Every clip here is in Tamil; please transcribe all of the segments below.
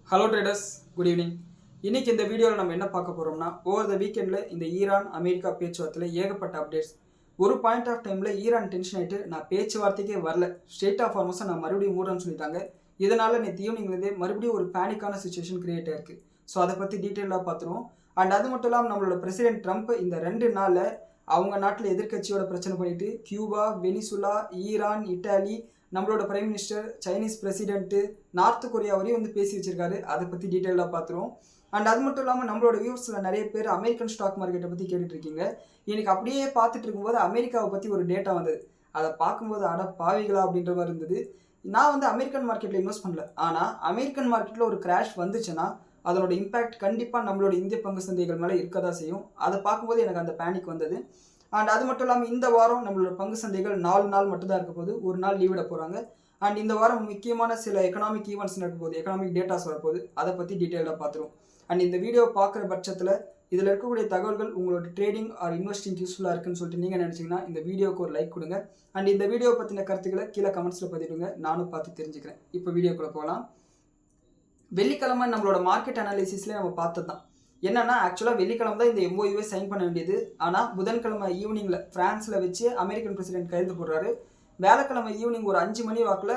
Hello traders, good evening. இன்றைக்கி இந்த வீடியோவில் நம்ம என்ன பார்க்க போகிறோம்னா, ஓவர் த வீக்கெண்டில் இந்த ஈரான் அமெரிக்கா பேச்சுவார்த்தையில் ஏகப்பட்ட அப்டேட்ஸ். ஒரு பாயிண்ட் ஆஃப் டைமில் ஈரான் டென்ஷன் ஆகிட்டு நான் பேச்சுவார்த்தைக்கே வரல, ஸ்டேட் ஆஃப் ஹார்மஸை நான் மறுபடியும் மூடுறேன்னு சொல்லிட்டாங்க. இதனால் நேற்று ஈவினிங்லேருந்தே மறுபடியும் ஒரு பேனிக்கான சுச்சுவேஷன் கிரியேட் ஆயிருக்கு. ஸோ அதை பற்றி டீட்டெயிலாக பார்த்துருவோம். அண்ட் அது மட்டும் இல்லாமல் நம்மளோட பிரசிடென்ட் ட்ரம்ப் இந்த 2 நாளில் அவங்க நாட்டில் எதிர்க்கட்சியோட பிரச்சனை பண்ணிட்டு கியூபா, வெனிசுலா, ஈரான், இட்டாலி, நம்மளோட prime minister, Chinese president, north Korea வரையும் வந்து பேசி வச்சிருக்காரு. அதை பற்றி டீட்டெயிலாக பார்த்துருவோம். அண்ட் அது மட்டும் இல்லாமல் நம்மளோட வியூவர்ஸில் நிறைய பேர் அமெரிக்கன் ஸ்டாக் மார்க்கெட்டை பற்றி கேட்டுட்டு இருக்கீங்க. எனக்கு அப்படியே பார்த்துட்டு இருக்கும்போது அமெரிக்காவை பற்றி ஒரு டேட்டா வந்தது. அதை பார்க்கும்போது அட பாவிகளா அப்படின்ற மாதிரி இருந்தது. நான் வந்து அமெரிக்கன் மார்க்கெட்டில் இன்வெஸ்ட் பண்ணல, ஆனால் அமெரிக்கன் மார்க்கெட்டில் ஒரு கிராஷ் வந்துச்சுன்னா அதனோட இம்பேக்ட் கண்டிப்பாக நம்மளோட இந்திய பங்கு சந்தைகள் மேலே இருக்க தான் செய்யும். அதை பார்க்கும்போது எனக்கு அந்த பேனிக் வந்தது. அண்ட் அது மட்டும் இல்லாமல் இந்த வாரம் நம்மளோட பங்கு சந்தைகள் 4 நாள் மட்டும்தான் இருக்க போது, ஒரு நாள் லீவ் விட போகிறாங்க. அண்ட் இந்த வாரம் முக்கியமான சில எக்கனாமிக் ஈவெண்ட்ஸ் நடக்க போகுது, எக்கனாமிக் டேட்டாஸ் வரப்போகுது. அதை பற்றி டீட்டெயிலாக பார்த்துருவோம். அண்ட் இந்த வீடியோ பார்க்குற பட்சத்தில் இதில் இருக்கக்கூடிய தகவல்கள் உங்களோட ட்ரேடிங் ஆர் இன்வெஸ்டிங் யூஸ்ஃபுல்லாக இருக்குன்னு சொல்லிட்டு நீங்கள் நினச்சிங்கன்னா இந்த வீடியோக்கு ஒரு லைக் கொடுங்க. அண்ட் இந்த வீடியோ பற்றின கருத்துக்களை கீழே கமெண்ட்ஸில் பதிவிடுங்க, நானும் பார்த்து தெரிஞ்சுக்கிறேன். இப்போ வீடியோக்குள்ளே போகலாம். வெள்ளிக்கிழமை நம்மளோட மார்க்கெட் அனாலிசிஸ்லேயே நம்ம பார்த்தது தான். என்னன்னா, ஆக்சுவலாக வெள்ளிக்கிழமை தான் இந்த எம்ஓயூவை சைன் பண்ண வேண்டியது. ஆனால் புதன்கிழமை ஈவினிங்கில் ஃப்ரான்ஸில் வச்சு அமெரிக்கன் பிரசிடென்ட் கையெழுத்து போடுறாரு. வேலைக்கிழமை ஈவினிங் ஒரு 5 மணி வாக்கில்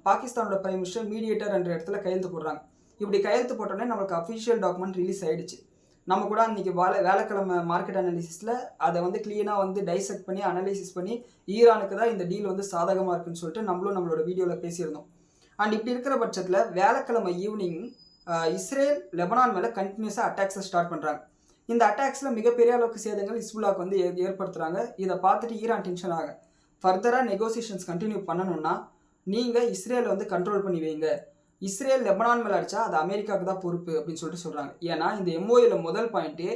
பாகிஸ்தானோட பிரைம் மினிஸ்டர் மீடியேட்டர் என்ற இடத்துல கையெழுத்து போடுறாங்க. இப்படி கையெழுத்து போட்டோன்னே நம்மளுக்கு அஃபிஷியல் டாக்குமெண்ட் ரிலீஸ் ஆகிடுச்சு. நம்ம கூட அன்றைக்கி வேலைக்கிழமை மார்க்கெட் அனாலிசிஸில் அதை வந்து க்ளீனாக வந்து டைசெக்ட் பண்ணி அனாலிசிஸ் பண்ணி ஈரானுக்கு தான் இந்த டீல் வந்து சாதகமாக இருக்குன்னு சொல்லிட்டு நம்மளோட வீடியோவில் பேசியிருந்தோம். அண்ட் இப்படி இருக்கிற பட்சத்தில் வேலைக்கிழமை ஈவினிங் இஸ்ரேல் லெபனான் மேலே கண்டினியூஸாக அட்டாக்ஸை ஸ்டார்ட் பண்ணுறாங்க. இந்த அட்டாக்ஸில் மிகப்பெரிய அளவுக்கு சேதங்கள் ஹிஸ்புல்லாக்கு வந்து ஏற்படுத்துகிறாங்க. இதை பார்த்துட்டு ஈரான் டென்ஷன் ஆக ஃபர்தராக நெகோசியேஷன்ஸ் கண்டினியூ பண்ணணும்னா நீங்கள் இஸ்ரேலை வந்து கண்ட்ரோல் பண்ணி வைங்க, இஸ்ரேல் லெபனான் மேலே அடித்தா அது அமெரிக்காவுக்கு தான் பொறுப்பு அப்படின்னு சொல்லிட்டு சொல்கிறாங்க. ஏன்னா இந்த எம்ஓஏல முதல் பாயிண்ட்டு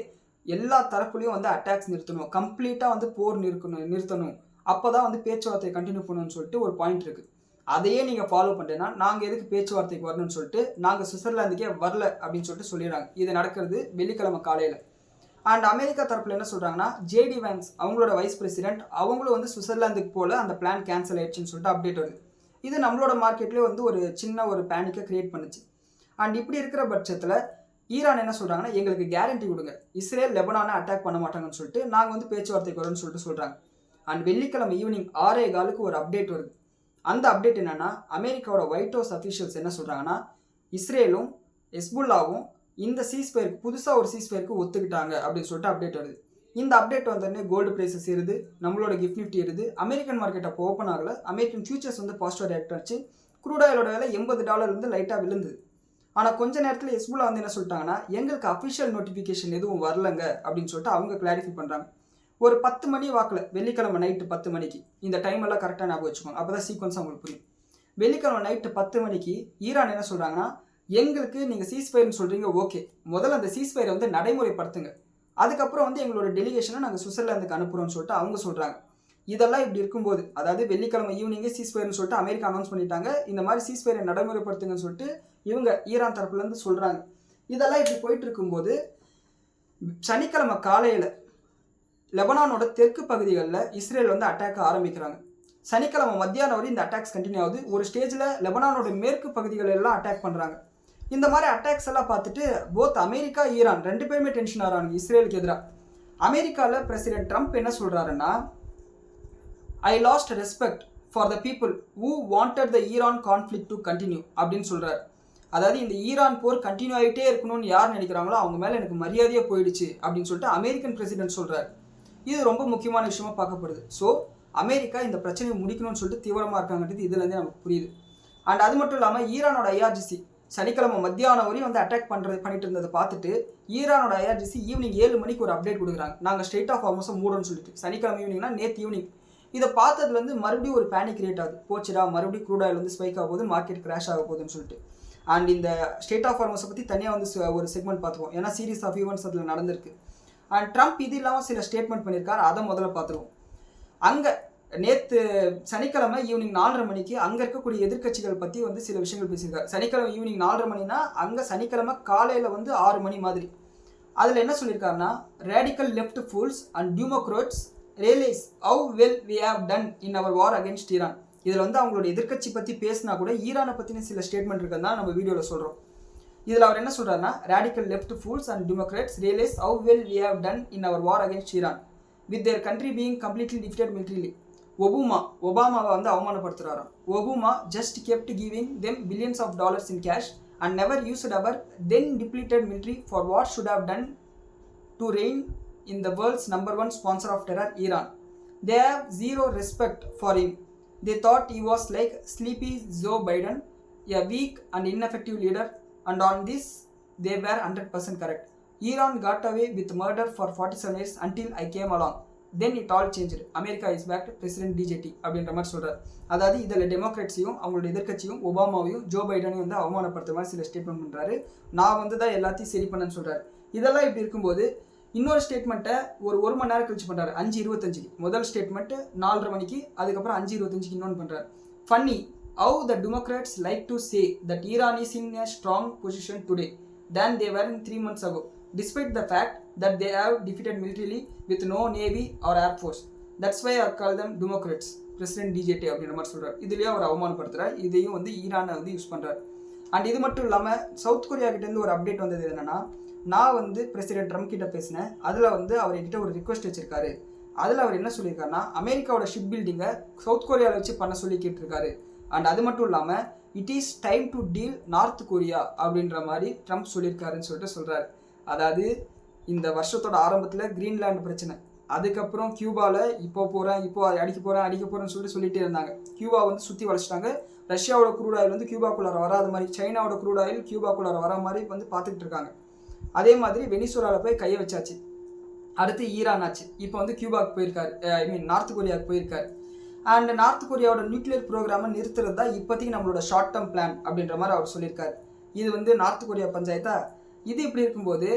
எல்லா தரப்புலையும் வந்து அட்டாக்ஸ் நிறுத்தணும், கம்ப்ளீட்டாக வந்து போர் நிறுத்தணும், அப்போ தான் வந்து பேச்சுவார்த்தையை கண்டினியூ பண்ணணும்னு சொல்லிட்டு ஒரு பாயிண்ட் இருக்குது. அதையே நீங்கள் ஃபாலோ பண்ணுறேன்னா நாங்கள் எதுக்கு பேச்சுவார்த்தைக்கு வரணும்னு சொல்லிட்டு நாங்கள் சுவிட்சர்லாந்துக்கே வரல அப்படின்னு சொல்லிட்டு சொல்லிடுறாங்க. இது நடக்கிறது வெள்ளிக்கிழமை காலையில். அண்ட் அமெரிக்கா தரப்பில் என்ன சொல்கிறாங்கன்னா, ஜேடி வேன்ஸ் அவங்களோட வைஸ் பிரசிடென்ட் அவங்களும் வந்து சுவிட்சர்லாந்துக்கு போல அந்த பிளான் கேன்சல் ஆயிடுச்சுன்னு சொல்லிட்டு அப்டேட் வருது. இது நம்மளோட மார்க்கெட்லேயே வந்து ஒரு சின்ன ஒரு பேனிக்கை கிரியேட் பண்ணுச்சு. அண்ட் இப்படி இருக்கிற பட்சத்தில் ஈரான் என்ன சொல்கிறாங்கன்னா, எங்களுக்கு கேரண்டி கொடுங்க இஸ்ரேல் லெபனானை அட்டாக் பண்ண மாட்டாங்கன்னு சொல்லிட்டு நாங்கள் வந்து பேச்சுவார்த்தைக்கு வரோம்னு சொல்லிட்டு சொல்கிறாங்க. அண்ட் வெள்ளிக்கிழமை ஈவினிங் 6:15 ஒரு அப்டேட் வருது. அந்த அப்டேட் என்னன்னா, அமெரிக்காவோட ஒயிட் ஹவுஸ் அஃபிஷியல்ஸ் என்ன சொல்கிறாங்கன்னா, இஸ்ரேலும் ஹெஸ்புல்லாவும் இந்த சீஸ்பயருக்கு புதுசாக ஒரு சீஸ்பயருக்கு ஒத்துக்கிட்டாங்க அப்படின்னு சொல்லிட்டு அப்டேட் வருது. இந்த அப்டேட் வந்தோடனே கோல்டு ப்ரைஸஸ் ஏறுது, நம்மளோட கிஃப்ட் நிஃப்டி ஏறுது. அமெரிக்கன் மார்க்கெட் அப்போ ஓப்பன் ஆகலை, அமெரிக்கன் ஃபியூச்சர்ஸ் வந்து பாசிட்டிவ் ரியாக்ட் ஆச்சு. க்ரூட் ஆயிலோட விலை $80 லைட்டாக விழுந்தது. ஆனால் கொஞ்ச நேரத்தில் ஹெஸ்புல்லா வந்து என்ன சொல்லிட்டாங்கன்னா, எங்களுக்கு அஃபிஷியல் நோட்டிஃபிகேஷன் எதுவும் வரலங்க அப்படின்னு சொல்லிட்டு அவங்க கிளாரிஃபை பண்ணுறாங்க. ஒரு 10 மணி வாக்கில் வெள்ளிக்கிழமை நைட்டு 10 மணிக்கு, இந்த டைம் எல்லாம் கரெக்டாக ஞாபகம் வச்சுக்கோங்க, அப்போ தான் சீக்வன்ஸாக உங்களுக்கு புரியும். வெள்ளிக்கிழமை நைட்டு 10 மணிக்கு ஈரான் என்ன சொல்கிறாங்கன்னா, எங்களுக்கு நீங்கள் சீஸ்ஃபயர்னு சொல்கிறீங்க, ஓகே, முதல்ல அந்த சீஸ்ஃபயரை வந்து நடைமுறைப்படுத்துங்க, அதுக்கப்புறம் வந்து எங்களோட டெலிகேஷனை நாங்கள் சுவிட்சர்லாந்துக்கு அனுப்புகிறோம்னு சொல்லிட்டு அவங்க சொல்கிறாங்க. இதெல்லாம் இப்படி இருக்கும்போது, அதாவது வெள்ளிக்கிழமை ஈவினிங்கே சீஸ்ஃபயர்னு சொல்லிட்டு அமெரிக்கா அனௌன்ஸ் பண்ணிட்டாங்க, இந்த மாதிரி சீஸ்ஃபயரை நடைமுறைப்படுத்துங்கன்னு சொல்லிட்டு இவங்க ஈரான் தரப்புலேருந்து சொல்கிறாங்க. இதெல்லாம் இப்படி போயிட்டு இருக்கும்போது சனிக்கிழமை காலையில் லெபனானோட தெற்கு பகுதிகளில் இஸ்ரேல் வந்து அட்டாக் ஆரம்பிக்கிறாங்க. சனிக்கிழமை மத்தியானம் வரை இந்த அட்டாக்ஸ் கண்டினியூ ஆகுது. ஒரு ஸ்டேஜில் லெபனானோட மேற்கு பகுதிகள் எல்லாம் அட்டாக் பண்ணுறாங்க. இந்த மாதிரி அட்டாக்ஸ் எல்லாம் பார்த்துட்டு போத் அமெரிக்கா, ஈரான் 2 பேருமே டென்ஷன் ஆகிறாங்க இஸ்ரேலுக்கு எதிராக. அமெரிக்காவில் பிரசிடென்ட் ட்ரம்ப் என்ன சொல்கிறாருன்னா, ஐ last respect for the people who wanted the Iran conflict to continue அப்படின்னு சொல்கிறார். அதாவது இந்த ஈரான் போர் கண்டினியூ ஆகிட்டே இருக்கணும்னு யார் நினைக்கிறாங்களோ அவங்க மேலே எனக்கு மரியாதையாக போயிடுச்சு அப்படின்னு சொல்லிட்டு அமெரிக்கன் பிரசிடென்ட் சொல்கிறார். இது ரொம்ப முக்கியமான விஷயமா பார்க்கப்படுது. ஸோ அமெரிக்கா இந்த பிரச்சனையை முடிக்கணும்னு சொல்லிட்டு தீவிரமாக இருக்காங்கன்றது இதுலேருந்தே நமக்கு புரியுது. அண்ட் அது மட்டும் இல்லாமல் ஈரானோட ஐஆர்ஜிசி சனிக்கிழமை மத்தியானம் வரையும் வந்து அட்டாக் பண்ணிட்டு இருந்ததை பார்த்துட்டு ஈரானோட ஐஆர்ஜிசி ஈவினிங் 7 மணிக்கு ஒரு அப்டேட் கொடுக்குறாங்க, நாங்கள் ஸ்டேட் ஆஃப் ஹார்மஸை மூடணும்னு சொல்லிட்டு. சனிக்கிழமை ஈவினிங்னா நேற்று ஈவினிங். இதை பார்த்ததுலேருந்து மறுபடியும் ஒரு பேனிக் கிரியேட் ஆகுது, போச்சுடா மறுபடியும் க்ரூட் ஆயில் வந்து ஸ்பைக் ஆக போகுது, மார்க்கெட் கிராஷ் ஆக போகுதுன்னு சொல்லிட்டு. அண்ட் இந்த ஸ்டேட் ஆஃப் ஹார்மஸை பற்றி தனியாக வந்து ஒரு செக்மெண்ட் பார்த்துருவோம், ஏன்னா சீரீஸ் ஆஃப் ஈவெண்ட்ஸ் அதில் நடந்திருக்கு. அண்ட் ட்ரம்ப் இது இல்லாமல் சில ஸ்டேட்மெண்ட் பண்ணியிருக்காரு, அதை முதல்ல பார்த்துருவோம். அங்கே நேற்று சனிக்கிழமை ஈவினிங் 4:30 மணிக்கு அங்கே இருக்கக்கூடிய எதிர்க்கட்சிகள் பற்றி வந்து சில விஷயங்கள் பேசியிருக்காரு. சனிக்கிழமை ஈவினிங் 4:30 மணினா அங்கே சனிக்கிழமை காலையில் வந்து 6 மணி மாதிரி. அதில் என்ன சொல்லியிருக்காருன்னா, radical left fools and democrats realise how well we have done in our war against Iran. இதில் வந்து அவங்களோட எதிர்க்கட்சி பற்றி பேசினா கூட ஈரானை பற்றின சில ஸ்டேட்மெண்ட் இருக்குன்னு தான் நம்ம வீடியோவில் சொல்கிறோம். இதில் அவர் என்ன சொல்கிறாருன்னா, radical left fools and democrats realise how well we have done in our war against Iran with their country being completely defeated militarily. ஒபாமாவை வந்து அவமானப்படுத்துகிறாராம். Obama just kept giving them billions of dollars in cash and never used our then depleted military for what should have done to rein in the world's number one sponsor of terror, Iran. They have zero respect for him. They thought he was like sleepy Joe Biden, a weak and ineffective leader, and on this they were 100% correct. Iran got away with murder for 47 years until I came along. Then it all changed. America is back to President DJT அப்படின்ற மாதிரி சொல்கிறார். அதாவது இதில் டெமோக்ராட்ஸையும் அவங்களோட எதிர்க்கட்சியும் ஒபாமாவையும் ஜோ பைடனையும் வந்து அவமானப்படுத்த மாதிரி சில ஸ்டேட்மெண்ட் பண்ணுறாரு. நான் வந்து தான் எல்லாத்தையும் சரி பண்ணேன்னு சொல்கிறார். இதெல்லாம் இப்படி இருக்கும்போது இன்னொரு ஸ்டேட்மெண்ட்டை ஒரு மணி நேரம் கழிச்சு பண்ணுறாரு. 5:25 முதல் ஸ்டேட்மெண்ட்டு 4:30 மணிக்கு, அதுக்கப்புறம் 5:25 இன்னொன்று பண்ணுறாரு. Funny how the democrats like to say that Iran is in a strong position today than they were in 3 months ago despite the fact that they have defeated militarily with no navy or air force. That's why I call them democrats. President DJT அப்படின்ற மாதிரி சொல்கிறார். இதுலேயே அவர் அவமானப்படுத்துகிறார். இதையும் வந்து ஈரானை வந்து யூஸ் பண்ணுறார். அண்ட் இது மட்டும் இல்லாமல் சவுத் கொரியா கிட்டேருந்து ஒரு அப்டேட் வந்தது என்னென்னா, நான் வந்து பிரசிடென்ட் ட்ரம்ப் கிட்ட பேசினேன். அதில் வந்து அவர் என்கிட்ட ஒரு ரிக்வஸ்ட் வச்சிருக்காரு. அதில் அவர் என்ன சொல்லியிருக்காருன்னா, அமெரிக்காவோட ஷிப் பில்டிங்கை சவுத் கொரியாவில் வச்சு பண்ண சொல்லி கேட்டிருக்காரு. அண்ட் அது மட்டும் இல்லாமல் it is time to deal north Korea அப்படின்ற மாதிரி ட்ரம்ப் சொல்லியிருக்காருன்னு சொல்லிட்டு சொல்கிறாரு. அதாவது இந்த வருஷத்தோட ஆரம்பத்தில் கிரீன்லாண்டு பிரச்சனை, அதுக்கப்புறம் கியூபாவில் இப்போ அடிக்க போகிறேன்னு சொல்லிட்டே இருந்தாங்க. கியூபா வந்து சுற்றி வளைச்சிட்டாங்க. ரஷ்யாவோட க்ரூட் ஆயில் வந்து கியூபாக்குள்ளார வராத மாதிரி, சைனாவோட க்ரூட் ஆயில் கியூபாக்குள்ளார வர மாதிரி வந்து பார்த்துக்கிட்டு இருக்காங்க. அதே மாதிரி வெனிசுலாவில் போய் கையை வச்சாச்சு. அடுத்து ஈரான் ஆச்சு. இப்போ வந்து கியூபாவுக்கு போயிருக்காரு, நார்த் கொரியாவுக்கு போயிருக்காரு. அண்ட் நார்த் கொரியாவோட நியூக்ளியர் ப்ரோக்ராமை நிறுத்துறது தான் இப்போதைக்கு நம்மளோட ஷார்ட் டேர்ம் பிளான் அப்படின்ற மாதிரி அவர் சொல்லியிருக்காரு. இது வந்து நார்த் கொரியா பஞ்சாயத்தா. இது இப்படி இருக்கும்போது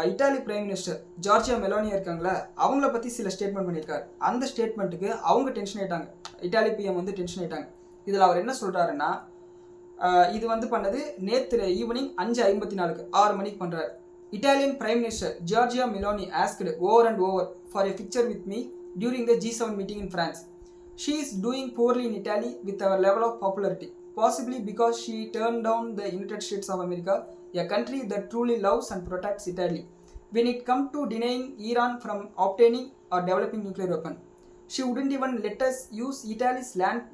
இட்டாலி பிரைம் மினிஸ்டர் ஜார்ஜியா மெலோனியா இருக்காங்களே, அவங்கள பற்றி சில ஸ்டேட்மெண்ட் பண்ணியிருக்காரு. அந்த ஸ்டேட்மெண்ட்டுக்கு அவங்க டென்ஷன் ஆகிட்டாங்க. இட்டாலி பிஎம் வந்து டென்ஷன் ஆகிட்டாங்க. இதில் அவர் என்ன சொல்கிறாருன்னா, இது வந்து பண்ணது நேற்று ஈவினிங் 5:54 6 மணிக்கு பண்ணுறாரு. Italian Prime Minister Giorgia Meloni asked over and over for a picture with me during the G7 meeting in France. She is doing poorly in Italy with our level of popularity, possibly because she turned down the United States of America, a country that truly loves and protects Italy, when it comes to denying Iran from obtaining or developing nuclear weapon. She wouldn't even let us use Italy's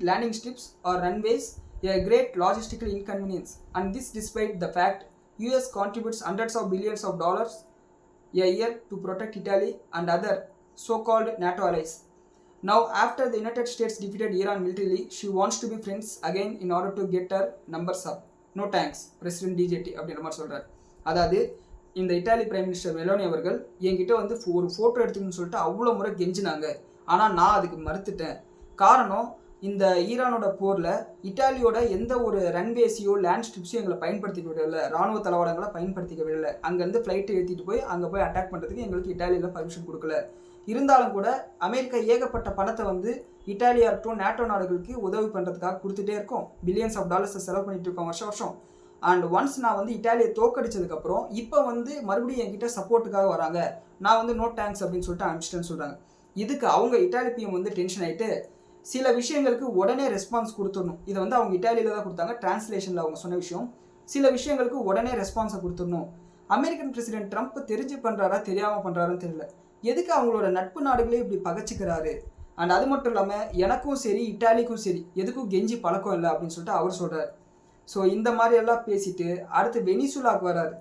landing strips or runways, a great logistical inconvenience, and this despite the fact US contributes hundreds of billions of dollars a year to protect Italy and other so-called NATO allies. Now, after the United States defeated Iran militarily, she wants to be friends again in order to get her numbers up. No thanks, President DJT அப்படின்ற மாதிரி சொல்கிறார். அதாவது இந்த இட்டாலி பிரைம் மினிஸ்டர் மெலோனி அவர்கள் என்கிட்ட வந்து ஒரு ஃபோட்டோ எடுத்துக்கணும்னு சொல்லிட்டு அவ்வளோ முறை கெஞ்சினாங்க. ஆனால் நான் அதுக்கு மறுத்துட்டேன். காரணம், இந்த ஈரானோட போரில் இட்டாலியோட எந்த ஒரு ரன்வேஸையோ லேண்ட் ஸ்ட்ரிப்ஸையும் எங்களை பயன்படுத்திக்க விடலை, ராணுவ தளவாடங்களை பயன்படுத்திக்க விடலை. அங்கேருந்து ஃப்ளைட்டை ஏற்றிட்டு போய் அங்கே போய் அட்டாக் பண்ணுறதுக்கு எங்களுக்கு இட்டாலியில் பர்மிஷன் கொடுக்கல. இருந்தாலும் கூட அமெரிக்கா ஏகப்பட்ட பணத்தை வந்து இட்டாலியா இருக்கட்டும் நேட்டோ நாடுகளுக்கு உதவி பண்ணுறதுக்காக கொடுத்துட்டே இருக்கோம். பில்லியன்ஸ் ஆஃப் டாலர்ஸை செலவு பண்ணிட்டு இருக்கோம் வருஷம். அண்ட் ஒன்ஸ் நான் வந்து இட்டாலியை தோக்கடிச்சதுக்கப்புறம் இப்போ வந்து மறுபடியும் என்கிட்ட சப்போர்ட்டுக்காக வராங்க. நான் வந்து நோ தேங்க்ஸ் அப்படின்னு சொல்லிட்டு அனுப்பிச்சிட்டேன்னு சொல்கிறாங்க. இதுக்கு அவங்க இட்டாலி பிஎம் வந்து டென்ஷன் ஆகிட்டு சில விஷயங்களுக்கு உடனே ரெஸ்பான்ஸ் கொடுத்துடணும். இதை வந்து அவங்க இட்டாலியில் தான் கொடுத்தாங்க, டிரான்ஸ்லேஷனில் அவங்க சொன்ன விஷயம். சில விஷயங்களுக்கு உடனே ரெஸ்பான்ஸை கொடுத்துடணும். அமெரிக்கன் பிரசிடென்ட் ட்ரம்ப் தெரிஞ்சு பண்ணுறாரா தெரியாமல் பண்ணுறாருன்னு தெரியல. எதுக்கு அவங்களோட நட்பு நாடுகளே இப்படி பகச்சிக்கிறாரு? அண்ட் அது மட்டும் இல்லாமல் எனக்கும் சரி இட்டாலிக்கும் சரி எதுக்கும் கெஞ்சி பழக்கம் இல்லை அப்படின்னு சொல்லிட்டு அவர் சொல்கிறார். ஸோ இந்த மாதிரி எல்லாம் பேசிட்டு அடுத்து வெனிசுலாவுக்கு வராரு.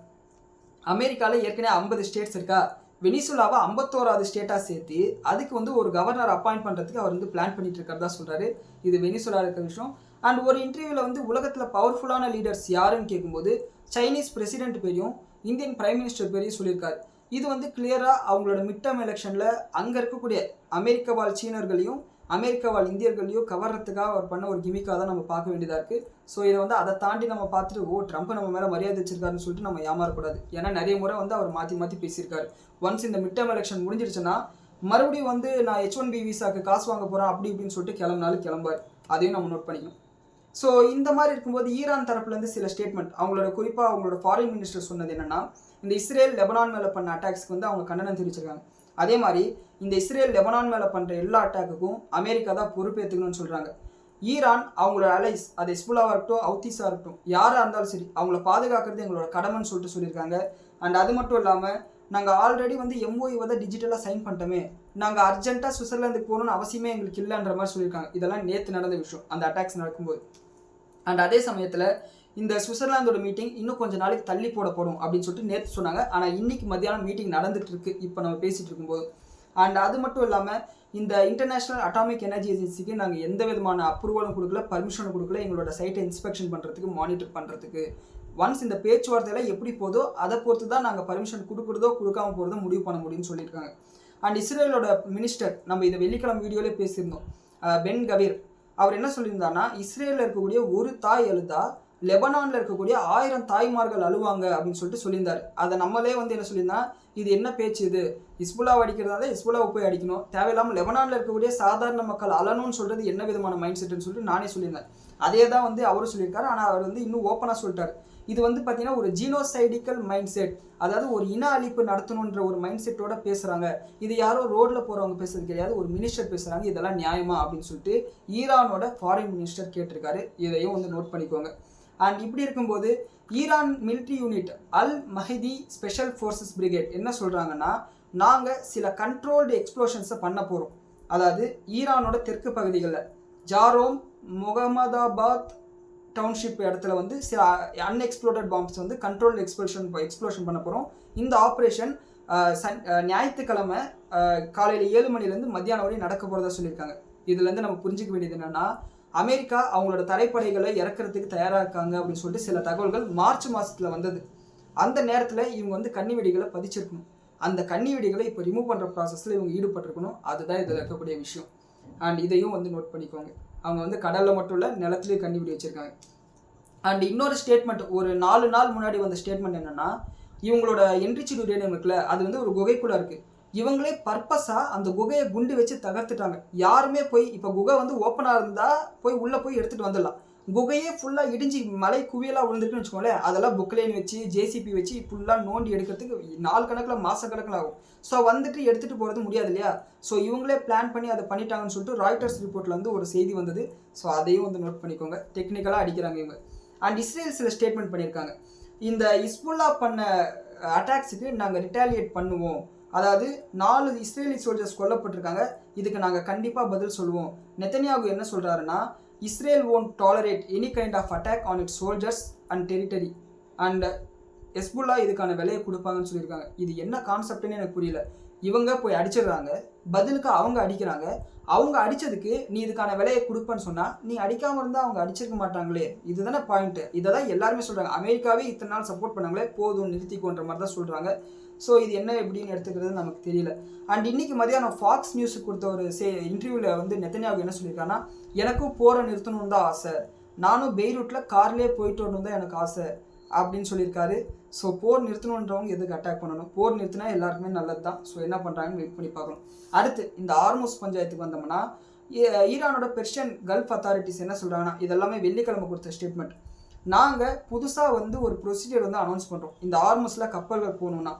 அமெரிக்காவில் ஏற்கனவே 50 ஸ்டேட்ஸ் இருக்கா, வெனிசுலாவை 51வது ஸ்டேட்டாக சேர்த்து அதுக்கு வந்து ஒரு கவர்னர் அப்பாயிண்ட் பண்ணுறதுக்கு அவர் வந்து பிளான் பண்ணிட்டு இருக்கிறதா சொல்கிறாரு. இது வெனிசுலா இருக்கிற விஷயம். அண்ட் ஒரு இன்டர்வியூவில் வந்து உலகத்தில் பவர்ஃபுல்லான லீடர்ஸ் யாருன்னு கேட்கும்போது சைனீஸ் பிரசிடென்ட் பேரையும் இந்தியன் பிரைம் மினிஸ்டர் பேரையும் சொல்லியிருக்காரு. இது வந்து கிளியராக அவங்களோட மிட் டர்ம் எலெக்ஷனில் அங்கே இருக்கக்கூடிய அமெரிக்க வாழ் சீனர்களையும் அமெரிக்க வாழ் இந்தியர்களையும் கவர்றதுக்காக அவர் பண்ண ஒரு கிமிக்காக தான் நம்ம பார்க்க வேண்டியதாக இருக்குது. ஸோ இதை வந்து அதை தாண்டி நம்ம பார்த்துட்டு ட்ரம்ப் நம்ம மேலே மரியாதை வச்சிருக்காருன்னு சொல்லிட்டு நம்ம ஏமாறக்கூடாது. ஏன்னா நிறைய முறை வந்து அவர் மாற்றி பேசியிருக்காரு. ஒன்ஸ் இந்த மிட் டர்ம் எலெக்ஷன் முடிஞ்சிருச்சுன்னா மறுபடியும் வந்து நான் H1B விசாக்கு காசு வாங்க போகிறேன் அப்படி இப்படின்னு சொல்லிட்டு கிளம்பார். அதையும் நம்ம நோட் பண்ணிக்கணும். ஸோ இந்த மாதிரி இருக்கும்போது ஈரான் தரப்புலேருந்து சில ஸ்டேட்மெண்ட் அவங்களோட குறிப்பாக அவங்களோட ஃபாரின் மினிஸ்டர் சொன்னது என்னென்னா, இந்த இஸ்ரேல் லெபனான் மேலே பண்ண அட்டாக்ஸ்க்கு வந்து அவங்க கண்டனம் தெரிவிச்சிருக்காங்க. அதே மாதிரி இந்த இஸ்ரேல் லெபனான் மேலே பண்ணுற எல்லா அட்டாக்குக்கும் அமெரிக்கா தான் பொறுப்பேற்றுக்கணும்னு சொல்கிறாங்க. ஈரான் அவங்களோட அலைஸ், அது ஹெஸ்புல்லாவாக இருக்கட்டும், ஹவுத்திஸாக இருக்கட்டும், யாராக இருந்தாலும் சரி அவங்கள பாதுகாக்கிறது எங்களோட கடமைன்னு சொல்லிட்டு சொல்லியிருக்காங்க. அண்ட் அது மட்டும் இல்லாமல் நாங்கள் ஆல்ரெடி வந்து எம்ஓஇ வந்து டிஜிட்டலாக சைன் பண்ணிட்டோமே, நாங்கள் அர்ஜென்ட்டாக சுவிட்சர்லாந்துக்கு போகணும்னு அவசியமே எங்களுக்கு இல்லைன்ற மாதிரி சொல்லியிருக்காங்க. இதெல்லாம் நேற்று நடந்த விஷயம் அந்த அட்டாக்ஸ் நடக்கும்போது. அண்ட் அதே சமயத்தில் இந்த சுவிட்சர்லாந்தோட மீட்டிங் இன்னும் கொஞ்சம் நாளைக்கு தள்ளி போடப்படும் அப்படின்னு சொல்லிட்டு நேற்று சொன்னாங்க. ஆனால் இன்னைக்கு மத்தியானம் மீட்டிங் நடந்துட்டு இருக்கு இப்போ நம்ம பேசிகிட்டு இருக்கும்போது. அண்ட் அது மட்டும் இல்லாமல் இந்த இன்டர்நேஷ்னல் அட்டாமிக் எனர்ஜி ஏஜென்சிக்கு நாங்கள் எந்த விதமான அப்ரூவலும் கொடுக்கல, பர்மிஷனும் கொடுக்கல, எங்களோட சைட்டை இன்ஸ்பெக்ஷன் பண்ணுறதுக்கு, மானிட்டர் பண்ணுறதுக்கு. ஒன்ஸ் இந்த பேச்சுவார்த்தையில் எப்படி போதோ அதை பொறுத்து தான் நாங்கள் பர்மிஷன் கொடுக்குறதோ கொடுக்காம போகிறதோ முடிவு பண்ண முடியும்னு சொல்லியிருக்காங்க. அண்ட் இஸ்ரேலோட மினிஸ்டர், நம்ம இதை வெள்ளிக்கிழமை வீடியோலேயே பேசியிருந்தோம், பென் கவீர், அவர் என்ன சொல்லியிருந்தாருன்னா, இஸ்ரேலில் இருக்கக்கூடிய ஒரு தாய் அழுதா லெபனானில் இருக்கக்கூடிய 1000 தாய்மார்கள் அழுவாங்க அப்படின்னு சொல்லிட்டு சொல்லியிருந்தார். அதை நம்மளே வந்து என்ன சொல்லியிருந்தா, இது என்ன பேச்சு, இது ஹிஸ்புல்லாவை அடிக்கிறதால ஹிஸ்புல்லாவை போய் அடிக்கணும், தேவையில்லாமல் லெபனானில் இருக்கக்கூடிய சாதாரண மக்கள் அழணும்னு சொல்கிறது என்ன விதமான மைண்ட் செட்டுன்னு சொல்லிட்டு நானே சொல்லியிருந்தேன். அதே தான் வந்து அவரும் சொல்லியிருக்காரு. ஆனால் அவர் வந்து இன்னும் ஓப்பனாக சொல்லிட்டார், இது வந்து பார்த்தீங்கன்னா ஒரு ஜீனோசைடிக்கல் மைண்ட் செட், அதாவது ஒரு இன அழிப்பு நடத்தணுன்ற ஒரு மைண்ட் செட்டோட பேசுகிறாங்க. இது யாரோ ரோட்டில் போகிறவங்க பேசுறது கிடையாது, ஒரு மினிஸ்டர் பேசுகிறாங்க, இதெல்லாம் நியாயமா அப்படின்னு சொல்லிட்டு ஈரானோட ஃபாரின் மினிஸ்டர் கேட்டிருக்காரு. இதையும் வந்து நோட் பண்ணிக்கோங்க. அண்ட் இப்படி இருக்கும்போது ஈரான் மிலிட்ரி யூனிட் அல் மஹதி ஸ்பெஷல் ஃபோர்ஸஸ் பிரிகேட் என்ன சொல்கிறாங்கன்னா, நாங்கள் சில கண்ட்ரோல்டு எக்ஸ்ப்ளோஷன்ஸை பண்ண போகிறோம். அதாவது ஈரானோட தெற்கு பகுதிகளில் ஜாரோம், முகமதாபாத் டவுன்ஷிப் இடத்துல வந்து சில அன்எக்ஸ்ப்ளோர்டட் பாம்ப்ஸ் வந்து கண்ட்ரோல்டு எக்ஸ்ப்ளோஷன் பண்ண போகிறோம். இந்த ஆப்ரேஷன் ஞாயிற்றுக்கிழமை காலையில் 7 மணிலேருந்து மத்தியானம் வரை நடக்க போகிறதா சொல்லியிருக்காங்க. இதுலேருந்து நம்ம புரிஞ்சிக்க வேண்டியது என்னென்னா, அமெரிக்கா அவங்களோட தரைப்படைகளை இறக்கிறதுக்கு தயாராக இருக்காங்க அப்படின்னு சொல்லிட்டு சில தகவல்கள் மார்ச் மாதத்தில் வந்தது. அந்த நேரத்தில் இவங்க வந்து கன்னி வெடிகளை பதிச்சிருக்கணும். அந்த கன்னி வெடிகளை இப்போ ரிமூவ் பண்ணுற ப்ராசஸில் இவங்க ஈடுபட்டிருக்கணும். அதுதான் இதில் இருக்கக்கூடிய விஷயம். அண்ட் இதையும் வந்து நோட் பண்ணிக்கோங்க. அவங்க வந்து கடலில் மட்டும் இல்லை, நிலத்துலேயும் கன்னி வெடி வச்சுருக்காங்க. அண்ட் இன்னொரு ஸ்டேட்மெண்ட், ஒரு 4 நாள் முன்னாடி வந்த ஸ்டேட்மெண்ட் என்னென்னா, இவங்களோட என்ரிச்டு யுரேனியம் இருக்குல்ல, அது வந்து ஒரு குகைக்குள்ளே இருக்குது. இவங்களே பர்பஸாக அந்த குகையை குண்டு வச்சு தகர்த்துட்டாங்க. யாருமே போய், இப்போ குகை வந்து ஓப்பனாக இருந்தால் போய் உள்ளே போய் எடுத்துகிட்டு வந்துடலாம். குகையே ஃபுல்லாக இடிஞ்சு மலை குவியலாக விழுந்துருக்குன்னு வச்சுக்கோங்களேன், அதெல்லாம் புக்லைன் வச்சு ஜேசிபி வச்சு ஃபுல்லாக நோண்டி எடுக்கிறதுக்கு நாள் கணக்கில் மாத கணக்கில் ஆகும். ஸோ வந்துட்டு எடுத்துகிட்டு போகிறது முடியாது இல்லையா. ஸோ இவங்களே பிளான் பண்ணி அதை பண்ணிட்டாங்கன்னு சொல்லிட்டு ராய்ட்டர்ஸ் ரிப்போர்ட்டில் வந்து ஒரு செய்தி வந்தது. ஸோ அதையும் வந்து நோட் பண்ணிக்கோங்க. டெக்னிக்கலாக அடிக்கிறாங்க இவங்க. அண்ட் இஸ்ரேல் சில ஸ்டேட்மெண்ட் பண்ணியிருக்காங்க, இந்த ஹிஸ்புல்லா பண்ண அட்டாக்ஸுக்கு நாங்கள் ரிட்டாலியேட் பண்ணுவோம், அதாவது 4 இஸ்ரேலி சோல்ஜர்ஸ் கொல்லப்பட்டிருக்காங்க, இதுக்கு நாங்கள் கண்டிப்பாக பதில் சொல்லுவோம். நெத்தன்யாகு என்ன சொல்கிறாருன்னா, Israel won't tolerate any kind of attack on its soldiers and territory and Hezbollah இதுக்கான விலையை கொடுப்பாங்கன்னு சொல்லியிருக்காங்க. இது என்ன கான்செப்ட்னு எனக்கு புரியல. இவங்க போய் அடிச்சிடுறாங்க, பதிலுக்கு அவங்க அடிக்கிறாங்க. அவங்க அடித்ததுக்கு நீ இதுக்கான விலையை கொடுப்பேன்னு சொன்னால், நீ அடிக்காமல் இருந்தால் அவங்க அடிச்சிருக்க மாட்டாங்களே. இதுதானே பாயிண்ட்டு. இதை தான் எல்லாருமே சொல்கிறாங்க. அமெரிக்காவே இத்தனை நாள் சப்போர்ட் பண்ணாங்களே, போதும் நிறுத்திக்கோன்ற மாதிரி தான் சொல்கிறாங்க. ஸோ இது என்ன எப்படின்னு எடுத்துக்கிறது நமக்கு தெரியல. அண்ட் இன்றைக்கி மதியானம் ஃபாக்ஸ் நியூஸுக்கு கொடுத்த ஒரு இன்டர்வியூவில் வந்து நெத்தன்யாகு என்ன சொல்லியிருக்காங்கன்னா, எனக்கும் போரை நிறுத்தணும்னு தான் ஆசை, நானும் பெய்ரூட்டில் கார்லேயே போயிட்டு வரணும் தான் எனக்கு ஆசை அப்படின்னு சொல்லியிருக்காரு. ஸோ போர் நிறுத்தணுன்றவங்க எதுக்கு அட்டாக் பண்ணணும், போர் நிறுத்தினா எல்லாருக்குமே நல்லது தான். ஸோ என்ன பண்ணுறாங்கன்னு வெயிட் பண்ணி பார்க்கணும். அடுத்து இந்த ஆர்மோஸ் பஞ்சாயத்துக்கு வந்தோம்னா, ஈரானோட பெர்ஷியன் கல்ஃப் அத்தாரிட்டிஸ் என்ன சொல்கிறாங்கன்னா, இதெல்லாமே வெள்ளிக்கிழமை கொடுத்த ஸ்டேட்மெண்ட், நாங்கள் புதுசாக வந்து ஒரு ப்ரொசீஜர் வந்து அனௌன்ஸ் பண்ணுறோம். இந்த ஆர்மோஸில் கப்பல்கள் போகணுன்னா,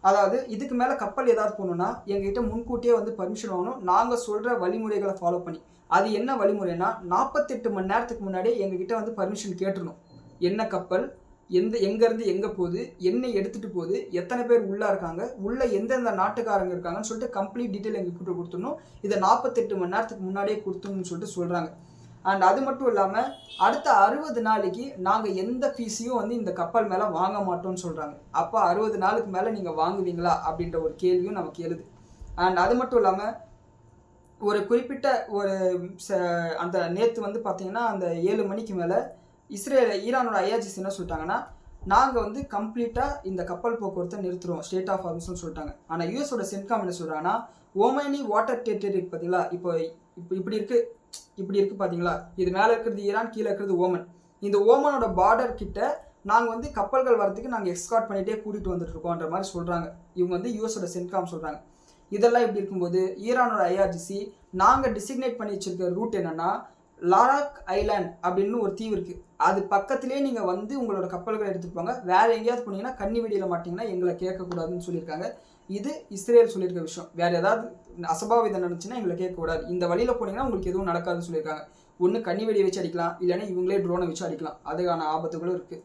அதாவது இதுக்கு மேலே கப்பல் ஏதாவது போகணுன்னா எங்ககிட்ட முன்கூட்டியே வந்து பர்மிஷன் வாங்கணும், நாங்கள் சொல்கிற வழிமுறைகளை ஃபாலோ பண்ணி. அது என்ன வழிமுறைனா, 48 மணி நேரத்துக்கு முன்னாடியே எங்ககிட்ட வந்து பர்மிஷன் கேட்டுருணும். என்ன கப்பல், எங்கேருந்து எங்கே போகுது, என்ன எடுத்துகிட்டு போகுது, எத்தனை பேர் உள்ளே இருக்காங்க, உள்ளே எந்தெந்த நாட்டுக்காரங்க இருக்காங்கன்னு சொல்லிட்டு கம்ப்ளீட் டீட்டெயில் எங்ககிட்ட கொடுத்துடணும். இதை 48 மணி நேரத்துக்கு முன்னாடியே கொடுத்துணும்னு சொல்லிட்டு சொல்கிறாங்க. அண்ட் அது மட்டும் இல்லாமல் அடுத்த 60 நாளைக்கு நாங்கள் எந்த ஃபீஸையும் வந்து இந்த கப்பல் மேலே வாங்க மாட்டோம்னு சொல்கிறாங்க. அப்போ 60 நாளுக்கு மேலே நீங்கள் வாங்குவீங்களா அப்படின்ற ஒரு கேள்வியும் நமக்கு எழுது. அண்ட் அது மட்டும் இல்லாமல் ஒரு குறிப்பிட்ட ஒரு அந்த நேற்று வந்து பார்த்திங்கன்னா அந்த 7 மணிக்கு மேலே ஈரானோட ஐஆர்ஜிசி என்ன சொல்லிட்டாங்கன்னா, நாங்கள் வந்து கம்ப்ளீட்டாக இந்த கப்பல் போக்குவரத்தை நிறுத்துகிறோம், ஸ்டேட் ஆஃப் ஆர்ம்ஸ்னு சொல்லிட்டாங்க. ஆனால் யூஎஸோட சென்காம் என்ன சொல்கிறாங்கன்னா, ஓமனி வாட்டர் டெரிட்டரி பார்த்தீங்களா, இப்போ இப்படி இருக்குது பார்த்தீங்களா, இது மேலே இருக்கிறது ஈரான், கீழே இருக்கிறது ஓமன். இந்த ஓமனோட பார்டர் கிட்ட நாங்கள் வந்து கப்பல்கள் வரதுக்கு நாங்கள் எக்ஸ்கார்ட் பண்ணிகிட்டே கூட்டிகிட்டு வந்துட்டுருக்கோன்ற மாதிரி சொல்கிறாங்க. இவங்க வந்து யூஎஸோட சென்காம் சொல்கிறாங்க. இதெல்லாம் இப்படி இருக்கும்போது ஈரானோட ஐஆர்ஜிசி நாங்கள் டிசிக்னேட் பண்ணி வச்சுருக்க ரூட் என்னென்னா, லாராக் ஐலாண்ட் அப்படின்னு ஒரு தீவு இருக்குது, அது பக்கத்துலேயே நீங்கள் வந்து உங்களோட கப்பல்களை எடுத்துகிட்டு போங்க, வேறு எங்கேயாவது போனீங்கன்னா கன்னி வெடியில் மாட்டிங்கன்னா எங்களை கேட்கக்கூடாதுன்னு சொல்லியிருக்காங்க. இது இஸ்ரேல் சொல்லியிருக்க விஷயம். வேறு ஏதாவது அசம்பாவிதம் நடந்துச்சுன்னா எங்களை கேட்கக்கூடாது, இந்த வழியில் போனீங்கன்னா உங்களுக்கு எதுவும் நடக்காதுன்னு சொல்லியிருக்காங்க. ஒன்று கண்ணி வெடி வச்சு அடிக்கலாம், இல்லைன்னா இவங்களே ட்ரோனை வச்சு அடிக்கலாம். அதுக்கான ஆபத்துகளும் இருக்குது.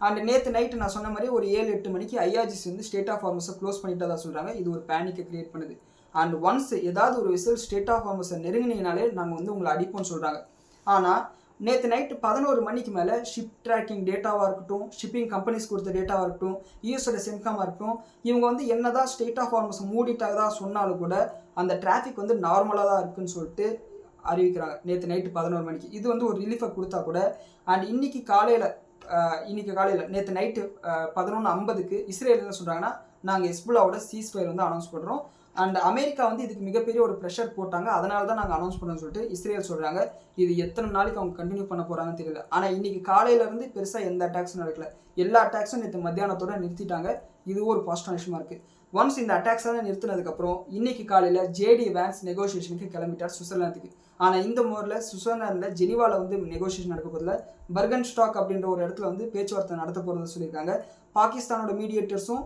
அண்ட் நேற்று நைட்டு நான் சொன்ன மாதிரி ஒரு 7-8 மணிக்கு ஐஆர்ஜிசி வந்து ஸ்டேட் ஆஃப் ஹார்மஸை க்ளோஸ் பண்ணிட்டதா சொல்கிறாங்க. இது ஒரு பேனிக்கை கிரியேட் பண்ணுது. அண்ட் ஒன்ஸ் ஏதாவது ஒரு விசில் ஸ்டேட் ஆஃப் ஹார்மஸை நெருங்கினீங்கனாலே நாங்கள் வந்து உங்களை அடிப்போம்னு சொல்கிறாங்க. ஆனால் நேற்று நைட்டு 11 மணிக்கு மேலே ஷிப் ட்ராக்கிங் டேட்டாவாக இருக்கட்டும், ஷிப்பிங் கம்பெனிஸ் கொடுத்த டேட்டாவாக இருக்கட்டும், யூஎஸோட சென்காமாக இருக்கட்டும், இவங்க வந்து என்னதான் ஸ்டேட் ஆஃப் ஹார்மஸை மூடிட்டாக சொன்னாலும் கூட அந்த டிராஃபிக் வந்து நார்மலாக தான் இருக்குன்னு சொல்லிட்டு அறிவிக்கிறாங்க நேற்று நைட்டு 11 மணிக்கு. இது வந்து ஒரு ரிலீஃபை கொடுத்தா கூட. அண்ட் இன்னைக்கு காலையில் நேற்று நைட்டு 11:50க்கு இஸ்ரேல் என்ன சொல்கிறாங்கன்னா, நாங்கள் ஹெஸ்புல்லாவோட சீஸ்ஃபயர் வந்து அனௌன்ஸ் பண்ணுறோம். அண்ட் அமெரிக்கா வந்து இதுக்கு மிகப்பெரிய ஒரு ப்ரெஷர் போட்டாங்க, அதனால தான் நாங்கள் அனௌன்ஸ் பண்ணோம்னு சொல்லிட்டு இஸ்ரேல் சொல்கிறாங்க. இது எத்தனை நாளைக்கு அவங்க கண்டினியூ பண்ண போகிறாங்கன்னு தெரியல. ஆனால் இன்றைக்கி காலையிலேருந்து பெருசாக எந்த அட்டாக்ஸும் நடக்கல. எல்லா அட்டாக்ஸும் நேற்று மத்தியானத்தோடு நிறுத்திட்டாங்க. இதுவும் ஒரு பாசிட்டிவ் விஷயமா இருக்குது. ஒன்ஸ் இந்த அட்டாக்ஸாக நிறுத்தினதுக்கப்புறம் இன்றைக்கி காலையில் ஜேடி வேன்ஸ் நெகோசியேஷனுக்கு கிளம்பிட்டார் சுவிட்சர்லாந்துக்கு. ஆனால் இந்த முறையில் சுவிட்சர்லாந்தில் ஜெனீவாவில் வந்து நெகோசியேஷன் நடக்க போதில் பர்கன்ஸ்டாக் அப்படின்ற ஒரு இடத்துல வந்து பேச்சுவார்த்தை நடத்த போகிறதா சொல்லியிருக்காங்க. பாகிஸ்தானோட மீடியேட்டர்ஸும்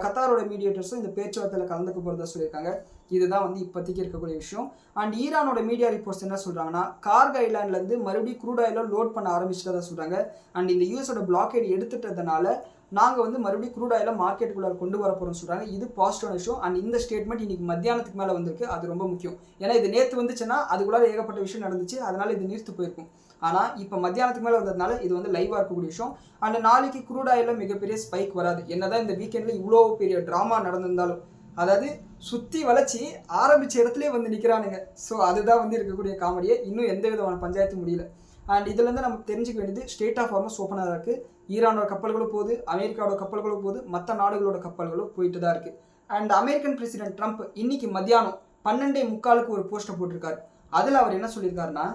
கத்தாரோட மீடியேட்டர்ஸும் இந்த பேச்சுவார்த்தையில் கலந்துக்க போகிறதா சொல்லியிருக்காங்க. இதுதான் வந்து இப்போதைக்கு இருக்கக்கூடிய விஷயம். அண்ட் ஈரானோட மீடியா ரிப்போர்ட்ஸ் என்ன சொல்கிறாங்கன்னா, கார்க் ஐலாண்ட்லேருந்து மறுபடியும் க்ரூட் ஆயிலை லோட் பண்ண ஆரம்பிச்சிட்டதா சொல்கிறாங்க. அண்ட் இந்த யூஎஸோட பிளாக்கேட் எடுத்துட்டதுனால நாங்கள் வந்து மறுபடியும் க்ரூட் ஆயிலை மார்க்கெட்டுக்குள்ளே கொண்டு வர போகிறோம்னு சொல்கிறாங்க. இது பாசிட்டிவான விஷயம். அண்ட் இந்த ஸ்டேட்மெண்ட் இன்றைக்கி மத்தியானத்துக்கு மேலே வந்திருக்கு. அது ரொம்ப முக்கியம். ஏன்னா இது நேற்று வந்துச்சுன்னா அதுக்குள்ளார ஏகப்பட்ட விஷயம் நடந்துச்சு, அதனால் இது நிறுத்து போயிருக்கும். ஆனால் இப்போ மத்தியானத்துக்கு மேலே வந்ததுனால இது வந்து லைவாக இருக்கக்கூடிய விஷயம். அண்ட் நாளைக்கு க்ரூட் ஆயிலில் மிகப்பெரிய ஸ்பைக் வராது. என்னதான் இந்த வீக்கெண்டில் இவ்வளோ பெரிய ட்ராமா நடந்திருந்தாலும், அதாவது சுற்றி வளைச்சி ஆரம்பித்த இடத்துலேயே வந்து நிற்கிறானுங்க. ஸோ அதுதான் வந்து இருக்கக்கூடிய காமெடியை. இன்னும் எந்த விதமான பஞ்சாயத்து முடியல. அண்ட் இதுலேருந்து நமக்கு தெரிஞ்சுக்க வேண்டியது ஸ்டேட் ஆஃப் ஹார்மஸ் ஓப்பனாக இருக்குது. ஈரானோட கப்பல்களும் போகுது, அமெரிக்காவோட கப்பல்களும் போகுது, மற்ற நாடுகளோட கப்பல்களும் போயிட்டு தான் இருக்குது. அண்ட் அமெரிக்கன் பிரசிடென்ட் ட்ரம்ப் இன்னைக்கு மத்தியானம் 12:45 ஒரு போஸ்ட்டை போட்டிருக்காரு. அதில் அவர் என்ன சொல்லியிருக்காருன்னா,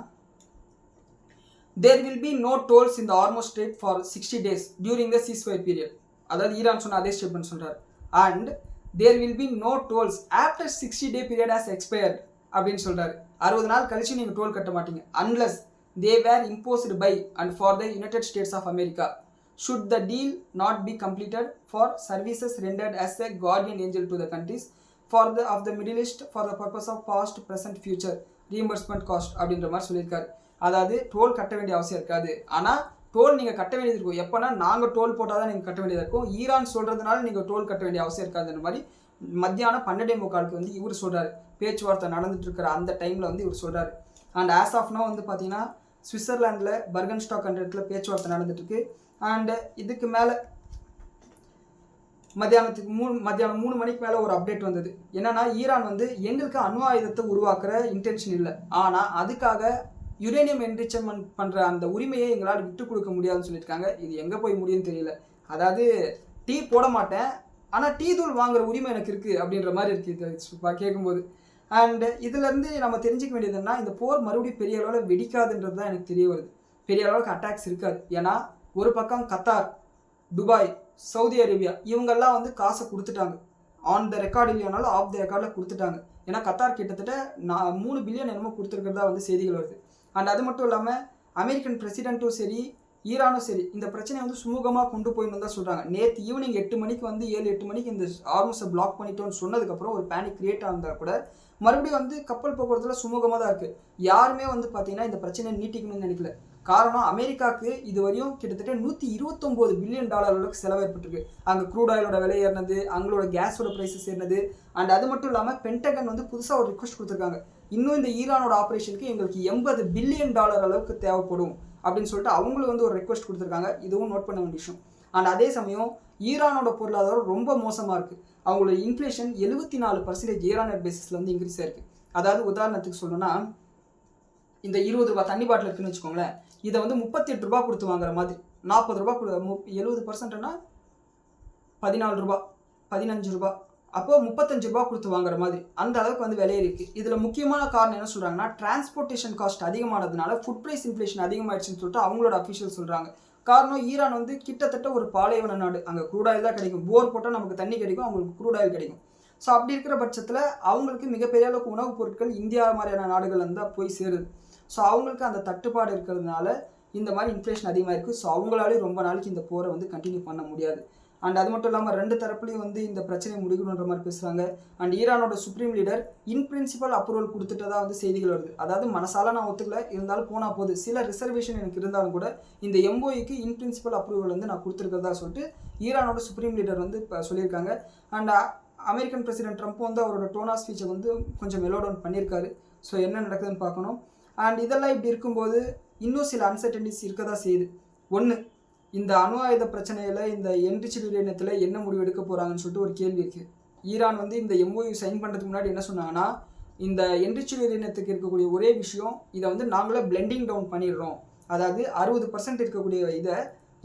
there will be no tolls in the Hormuz Strait for 60 days during the ceasefire period. அதாவது ஈரான் சொன்ன அதே ஸ்டேட்மெண்ட் சொல்கிறார். And there will be no tolls after 60-day period has expired அப்படின்னு சொல்கிறாரு. 60 நாள் கழிச்சு நீங்கள் டோல் கட்ட மாட்டீங்க unless they were imposed by and for the United States of America should the deal not be completed for services rendered as a guardian angel to the countries of the Middle East for the purpose of past, present, future reimbursement cost அப்படின்ற மாதிரி சொல்லியிருக்காரு. அதாவது டோல் கட்ட வேண்டிய அவசியம் இருக்காது, ஆனால் டோல் நீங்கள் கட்ட வேண்டியது இருக்கும். எப்போனா நாங்கள் டோல் போட்டால் தான் நீங்கள் கட்ட வேண்டியதாக இருக்கும். ஈரான் சொல்கிறதுனால நீங்கள் டோல் கட்ட வேண்டிய அவசியம் இருக்காதுன்ற மாதிரி மத்தியானம் 12:45 வந்து இவர் சொல்கிறாரு. பேச்சுவார்த்தை நடந்துட்டு இருக்கிற அந்த டைமில் வந்து இவர் சொல்கிறாரு. அண்ட் ஆஸ் ஆஃப் நோ வந்து பார்த்தீங்கன்னா சுவிட்சர்லாண்டில் பர்கன்ஸ்டாக் என்ற இடத்துல பேச்சுவார்த்தை நடந்துட்டுருக்கு. அண்டு இதுக்கு மேலே மத்தியானம் 3 மணிக்கு மேலே ஒரு அப்டேட் வந்தது. என்னன்னா, ஈரான் வந்து எங்களுக்கு அணு ஆயுதத்தை உருவாக்குற இன்டென்ஷன் இல்லை, ஆனால் அதுக்காக யுரேனியம் என்ரிச்மெண்ட் பண்ணுற அந்த உரிமையை எங்களால் விட்டு கொடுக்க முடியாதுன்னு சொல்லியிருக்காங்க. இது எங்கே போய் முடியும்னு தெரியல. அதாவது டீ போட மாட்டேன், ஆனால் டீ தூள் வாங்குற உரிமை எனக்கு இருக்குது அப்படின்ற மாதிரி இருக்குது கேட்கும்போது. அண்ட் இதுலேருந்து நம்ம தெரிஞ்சிக்க வேண்டியதுன்னா, இந்த போர் மறுபடியும் பெரிய அளவில் வெடிக்காதுன்றது தான் எனக்கு தெரிய வருது. பெரிய அளவுக்கு அட்டாக்ஸ் இருக்காது. ஏன்னா ஒரு பக்கம் கத்தார், துபாய், சவுதி அரேபியா இவங்கெல்லாம் வந்து காசை கொடுத்துட்டாங்க. ஆன் த ரெக்கார்டு இல்லையானாலும் ஆஃப் த ரெக்கார்டில் கொடுத்துட்டாங்க. ஏன்னா கத்தார் கிட்டத்தட்ட 3 பில்லியன் என்னமோ கொடுத்துருக்கிறதா வந்து செய்திகள் வருது. அண்ட் அது மட்டும் இல்லாமல் அமெரிக்கன் பிரசிடென்ட்டும் சரி, ஈரானும் சரி, இந்த பிரச்சனையை வந்து சுமூகமாக கொண்டு போயின்னு தான் சொல்கிறாங்க. நேற்று ஈவினிங் 8 மணிக்கு வந்து 7-8 மணிக்கு இந்த ஹார்மஸை பிளாக் பண்ணிட்டோன்னு சொன்னதுக்கப்புறம் ஒரு பேனிக் கிரியேட் ஆனதா கூட மறுபடியும் வந்து கப்பல் போக்குவரத்துல சுமூகமாக தான் இருக்குது. யாருமே வந்து பார்த்தீங்கன்னா இந்த பிரச்சனையை நீட்டிக்கணும்னு நினைக்கல. காரணம், அமெரிக்காவுக்கு இது வரையும் கிட்டத்தட்ட $129 பில்லியன் அளவுக்கு செலவு ஏற்பட்டிருக்கு. அங்கே க்ரூட் ஆயிலோட விலை ஏறினது, அவங்களோட கேஸோட ப்ரைஸஸ் ஏறினது. அண்ட் அது மட்டும் இல்லாமல் பென்டகன் வந்து புதுசாக ஒரு ரிக்வஸ்ட் கொடுத்துருக்காங்க. இன்னும் இந்த ஈரானோட ஆப்ரேஷனுக்கு எங்களுக்கு $80 பில்லியன் அளவுக்கு தேவைப்படும் அப்படின்னு சொல்லிட்டு அவங்களும் வந்து ஒரு ரெக்வஸ்ட் கொடுத்துருக்காங்க. இதுவும் நோட் பண்ண வேண்டிய விஷயம். அண்ட் அதே சமயம் ஈரானோட பொருளாதாரம் ரொம்ப மோசமாக இருக்குது. அவங்களோட இன்ஃப்ளேஷன் 74% ஈரான் பேசிஸில் வந்து இன்க்ரீஸ் ஆயிருக்கு. அதாவது உதாரணத்துக்கு சொல்லணும்னா, இந்த 20 ரூபா தண்ணி பாட்டில் இருக்குன்னு வச்சுக்கோங்களேன், இதை வந்து 38 ரூபா கொடுத்து வாங்குற மாதிரி, 40 ரூபா 70%னா 14 ரூபா, 15 ரூபா, அப்போ 35 ரூபா கொடுத்து வாங்குற மாதிரி அந்த அளவுக்கு வந்து விலை இருக்குது. இதில் முக்கியமான காரணம் என்ன சொல்கிறாங்கன்னா, டிரான்ஸ்போர்ட்டேஷன் காஸ்ட் அதிகமானதுனால ஃபுட் ப்ரைஸ் இன்ஃப்ளேஷன் அதிகமாகிடுச்சுன்னு சொல்லிட்டு அவங்களோட அஃபிஷியல் சொல்கிறாங்க. காரணம், ஈரான் வந்து கிட்டத்தட்ட ஒரு பாலைவன நாடு. அங்கே க்ரூட் ஆயில் தான் கிடைக்கும். போர் போட்டால் நமக்கு தண்ணி கிடைக்கும், அவங்களுக்கு க்ரூட் ஆயில் கிடைக்கும். ஸோ அப்படி இருக்கிற பட்சத்தில் அவங்களுக்கு மிகப்பெரிய அளவுக்கு உணவுப் பொருட்கள் இந்தியா மாதிரியான நாடுகள் இருந்தால் போய் சேருது. ஸோ அவங்களுக்கு அந்த தட்டுப்பாடு இருக்கிறதுனால இந்த மாதிரி இன்ஃப்ளேஷன் அதிகமாக இருக்குது. ஸோ அவங்களாலே ரொம்ப நாளைக்கு இந்த போரை வந்து கண்டினியூ பண்ண முடியாது. அண்ட் அது மட்டும் இல்லாமல் ரெண்டு தரப்புலையும் வந்து இந்த பிரச்சனையை முடிக்கணுன்ற மாதிரி பேசுகிறாங்க. அண்ட் ஈரானோட supreme leader in principle approval கொடுத்துட்டதா வந்து செய்திகள் வருது. அதாவது மனசால நான் ஒத்துக்கல, இருந்தாலும் போனால் போது, சில ரிசர்வேஷன் எனக்கு இருந்தாலும் கூட இந்த எம்ஓஇக்கு இன் பிரின்சிபல் அப்ரூவல் வந்து நான் கொடுத்துருக்கிறதா சொல்லிட்டு ஈரானோட சுப்ரீம் லீடர் வந்து இப்போ சொல்லியிருக்காங்க. அண்ட் அமெரிக்கன் பிரசிடென்ட் ட்ரம்ப் வந்து அவரோட டோனா ஸ்பீச்சை வந்து கொஞ்சம் மெலோ டவுன் பண்ணியிருக்காரு. ஸோ என்ன நடக்குதுன்னு பார்க்கணும். அண்ட் இதெல்லாம் இப்படி இருக்கும்போது இன்னும் சில அன்சர்டனிட்டிஸ் இருக்க தான் செய்யுது. ஒன்று, இந்த அணு ஆயுத பிரச்சனையில் இந்த என்ரிச்டு யுரேனியத்தில் என்ன முடிவு எடுக்க போகிறாங்கன்னு சொல்லிட்டு ஒரு கேள்வி இருக்குது. ஈரான் வந்து இந்த எம்ஓயு சைன் பண்ணுறதுக்கு முன்னாடி என்ன சொன்னாங்கன்னா, இந்த என்ரிச்டு யுரேனியத்துக்கு இருக்கக்கூடிய ஒரே விஷயம், இதை வந்து நாங்களே பிளெண்டிங் டவுன் பண்ணிடுறோம். அதாவது 60% இருக்கக்கூடிய இதை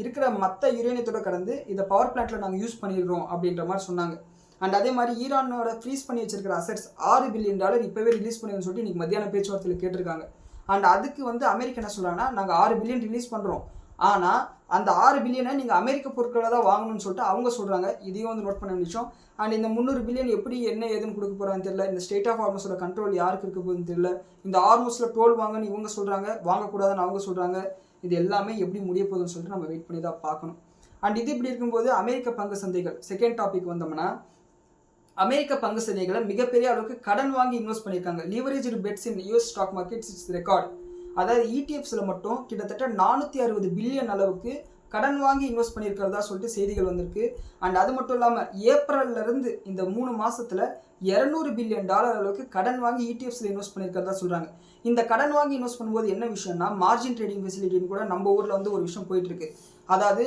இருக்கிற மற்ற யுரேனியத்தோட கடந்து இதை பவர் பிளான்ட்டில் நாங்கள் யூஸ் பண்ணிடுறோம் அப்படின்ற மாதிரி சொன்னாங்க. அண்ட் அதே மாதிரி ஈரானோட ஃப்ரீஸ் பண்ணி வச்சிருக்கிற அசட்ஸ் $6 பில்லியன் இப்போவே ரிலீஸ் பண்ணுன்னு சொல்லிட்டு இன்றைக்கி மத்தியான பேச்சுவார்த்தையில் கேட்டிருக்காங்க. அண்ட் அதுக்கு வந்து அமெரிக்கா என்ன சொல்கிறாங்கன்னா, நாங்கள் $6 பில்லியன் ரிலீஸ் பண்ணுறோம், ஆனால் அந்த $6 பில்லியனை நீங்கள் அமெரிக்க பொருட்களை தான் வாங்கணும்னு சொல்லிட்டு அவங்க சொல்கிறாங்க. இதையும் வந்து நோட் பண்ண விஷயம். அண்ட் இந்த 300 பில்லியன் எப்படி என்ன ஏதுன்னு கொடுக்க போகிறாங்கன்னு தெரியல. இந்த ஸ்டேட் ஆஃப் ஹார்மஸோட கண்ட்ரோல் யாருக்கு இருக்க போகுதுன்னு தெரியல. இந்த ஹார்மஸில் டோல் வாங்கன்னு இவங்க சொல்கிறாங்க, வாங்கக்கூடாதுன்னு அவங்க சொல்கிறாங்க. இது எல்லாமே எப்படி முடிய போகுதுன்னு சொல்லிட்டு நம்ம வெயிட் பண்ணி தான் பார்க்கணும். அண்ட் இது இப்படி இருக்கும்போது அமெரிக்க பங்கு சந்தைகள், செகண்ட் டாபிக் வந்தோம்னா, அமெரிக்க பங்கு சந்தைகளை மிகப்பெரிய அளவுக்கு கடன் வாங்கி இன்வெஸ்ட் பண்ணியிருக்காங்க. Leveraged bets in US stock markets it's record. அதாவது இடிஎஃப்ஸில் மட்டும் கிட்டத்தட்ட 460 பில்லியன் அளவுக்கு கடன் வாங்கி இன்வெஸ்ட் பண்ணியிருக்கிறதா சொல்லிட்டு செய்திகள் வந்திருக்கு. அண்ட் அது மட்டும் இல்லாமல் ஏப்ரல்லேருந்து இந்த 3 மாதத்தில் $200 பில்லியன் அளவுக்கு கடன் வாங்கி இடிஎஃப்ஸில் இன்வெஸ்ட் பண்ணியிருக்கிறதா சொல்கிறாங்க. இந்த கடன் வாங்கி இன்வெஸ்ட் பண்ணும்போது என்ன விஷயம்னா, மார்ஜின் ட்ரேடிங் ஃபெசிலிட்டின்னு கூட நம்ம ஊரில் வந்து ஒரு விஷயம் போயிட்டுருக்கு. அதாவது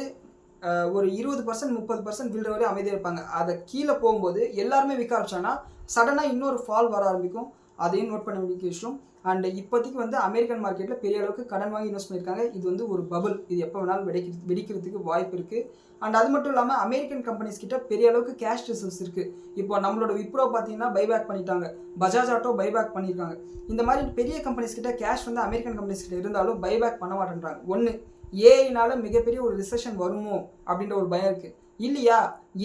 ஒரு 20% 30% வில்ற வரை அமைதியாக இருப்பாங்க. அதை கீழே போகும்போது எல்லாருமே விற்க ஆரம்பிச்சாங்கன்னா சடனாக இன்னொரு ஃபால் வர ஆரம்பிக்கும். அதையும் நோட் பண்ண வேண்டிய விஷயம். அண்ட் இப்போதைக்கு வந்து அமெரிக்கன் மார்க்கெட்டில் பெரிய அளவுக்கு கடன் வாங்கி இன்வெஸ்ட் பண்ணியிருக்காங்க. இது வந்து ஒரு பபுள், இது எப்போ வேணாலும் வெடிக்கிறதுக்கு வாய்ப்பு இருக்குது. அண்ட் அது மட்டும் இல்லாமல் அமெரிக்கன் கம்பெனிஸ் கிட்ட பெரிய அளவுக்கு கேஷ் ரிசர்வ்ஸ் இருக்குது. இப்போ நம்மளோட விப்ரோ பார்த்தீங்கன்னா பைபேக் பண்ணிட்டாங்க, பஜாஜ் ஆட்டோ பைபேக் பண்ணியிருக்காங்க. இந்த மாதிரி பெரிய கம்பெனிஸ் கிட்ட கேஷ் வந்து அமெரிக்கன் கம்பெனிஸ் கிட்ட இருந்தாலும் பைபேக் பண்ண மாட்டேன்றாங்க. ஒன்று, ஏஐனால மிகப்பெரிய ஒரு ரிசெஷன் வருமோ அப்படின்ற ஒரு பயம் இருக்குது. இல்லையா,